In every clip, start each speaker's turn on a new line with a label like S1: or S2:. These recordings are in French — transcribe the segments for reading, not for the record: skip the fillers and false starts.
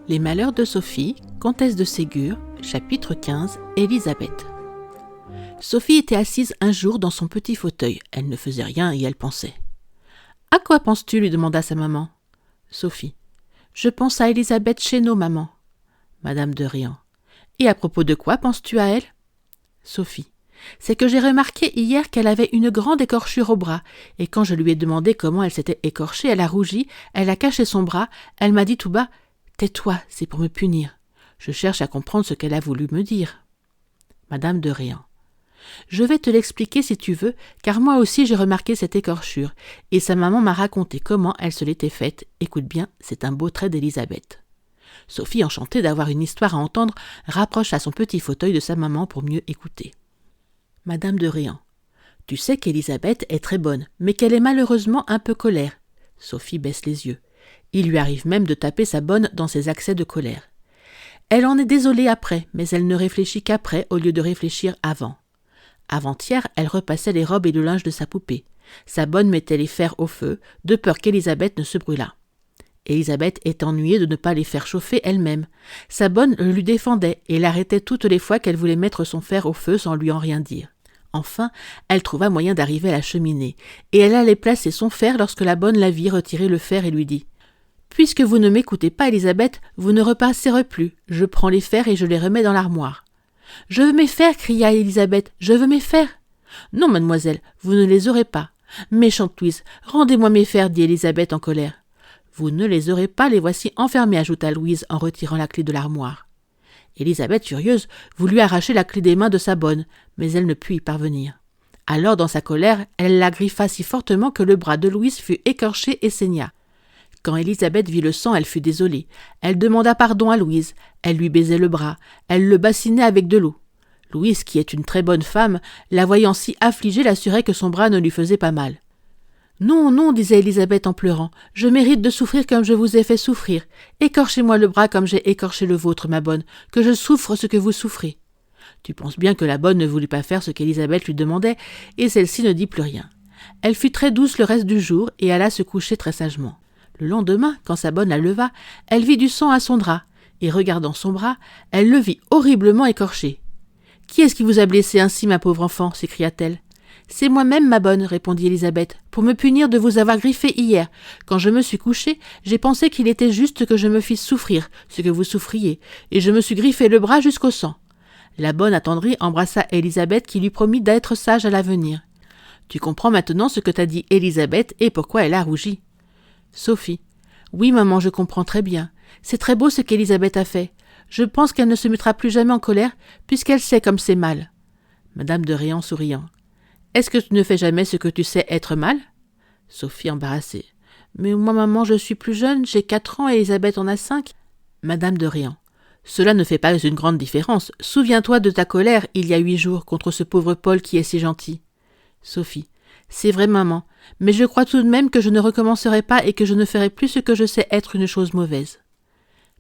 S1: Les malheurs de Sophie, comtesse de Ségur, chapitre 15, Élisabeth. Sophie était assise un jour dans son petit fauteuil. Elle ne faisait rien et elle pensait. « À quoi penses-tu » lui demanda sa maman. Sophie. « Je pense à Élisabeth Chénaud, maman. » Madame de Riant. « Et à propos de quoi penses-tu à elle » Sophie. « C'est que j'ai remarqué hier qu'elle avait une grande écorchure au bras, et quand je lui ai demandé comment elle s'était écorchée, elle a rougi, elle a caché son bras, elle m'a dit tout bas « Tais-toi, c'est pour me punir. Je cherche à comprendre ce qu'elle a voulu me dire. » Madame de Riant. « Je vais te l'expliquer si tu veux, car moi aussi j'ai remarqué cette écorchure, et sa maman m'a raconté comment elle se l'était faite. Écoute bien, c'est un beau trait d'Élisabeth. » Sophie, enchantée d'avoir une histoire à entendre, rapprocha son petit fauteuil de sa maman pour mieux écouter. Madame de Riant. « Tu sais qu'Élisabeth est très bonne, mais qu'elle est malheureusement un peu colère. » Sophie baisse les yeux. Il lui arrive même de taper sa bonne dans ses accès de colère. Elle en est désolée après, mais elle ne réfléchit qu'après au lieu de réfléchir avant. Avant-hier, elle repassait les robes et le linge de sa poupée. Sa bonne mettait les fers au feu, de peur qu'Élisabeth ne se brûlât. Élisabeth est ennuyée de ne pas les faire chauffer elle-même. Sa bonne le lui défendait et l'arrêtait toutes les fois qu'elle voulait mettre son fer au feu sans lui en rien dire. Enfin, elle trouva moyen d'arriver à la cheminée, et elle allait placer son fer lorsque la bonne la vit retirer le fer et lui dit « Puisque vous ne m'écoutez pas, Élisabeth, vous ne repasserez plus. Je prends les fers et je les remets dans l'armoire. »« Je veux mes fers » cria Élisabeth. « Je veux mes fers !»« Non, mademoiselle, vous ne les aurez pas. »« Méchante Louise, rendez-moi mes fers » dit Élisabeth en colère. « Vous ne les aurez pas, les voici enfermés » ajouta Louise en retirant la clé de l'armoire. Élisabeth, furieuse, voulut arracher la clé des mains de sa bonne, mais elle ne put y parvenir. Alors, dans sa colère, elle la griffa si fortement que le bras de Louise fut écorché et saigna. Quand Élisabeth vit le sang, elle fut désolée. Elle demanda pardon à Louise. Elle lui baisait le bras. Elle le bassinait avec de l'eau. Louise, qui est une très bonne femme, la voyant si affligée, l'assurait que son bras ne lui faisait pas mal. « Non, non, disait Élisabeth en pleurant, je mérite de souffrir comme je vous ai fait souffrir. Écorchez-moi le bras comme j'ai écorché le vôtre, ma bonne, que je souffre ce que vous souffrez. » Tu penses bien que la bonne ne voulut pas faire ce qu'Élisabeth lui demandait, et celle-ci ne dit plus rien. Elle fut très douce le reste du jour et alla se coucher très sagement. Le lendemain, quand sa bonne la leva, elle vit du sang à son drap, et regardant son bras, elle le vit horriblement écorché. « Qui est-ce qui vous a blessé ainsi, ma pauvre enfant » s'écria-t-elle. « C'est moi-même, ma bonne, » répondit Élisabeth, « pour me punir de vous avoir griffé hier. Quand je me suis couchée, j'ai pensé qu'il était juste que je me fisse souffrir ce que vous souffriez, et je me suis griffé le bras jusqu'au sang. » La bonne attendrie embrassa Élisabeth qui lui promit d'être sage à l'avenir. « Tu comprends maintenant ce que t'a dit Élisabeth et pourquoi elle a rougi. » Sophie. « Oui, maman, je comprends très bien. C'est très beau ce qu'Élisabeth a fait. Je pense qu'elle ne se mettra plus jamais en colère, puisqu'elle sait comme c'est mal. » Madame de Riant souriant. « Est-ce que tu ne fais jamais ce que tu sais être mal ?» Sophie embarrassée. « Mais moi, maman, je suis plus jeune, j'ai 4 ans et Élisabeth en a 5. » Madame de Riant. « Cela ne fait pas une grande différence. Souviens-toi de ta colère il y a 8 jours contre ce pauvre Paul qui est si gentil. » Sophie. « C'est vrai, maman, mais je crois tout de même que je ne recommencerai pas et que je ne ferai plus ce que je sais être une chose mauvaise. »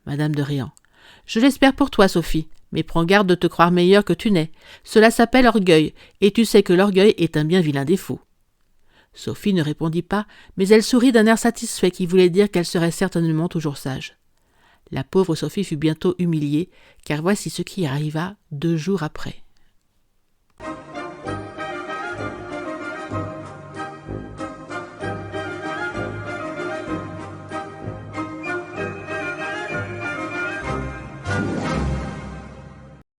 S1: Madame de Riant. « Je l'espère pour toi, Sophie, mais prends garde de te croire meilleure que tu n'es. Cela s'appelle orgueil, et tu sais que l'orgueil est un bien vilain défaut. » Sophie ne répondit pas, mais elle sourit d'un air satisfait qui voulait dire qu'elle serait certainement toujours sage. La pauvre Sophie fut bientôt humiliée, car voici ce qui arriva 2 jours après.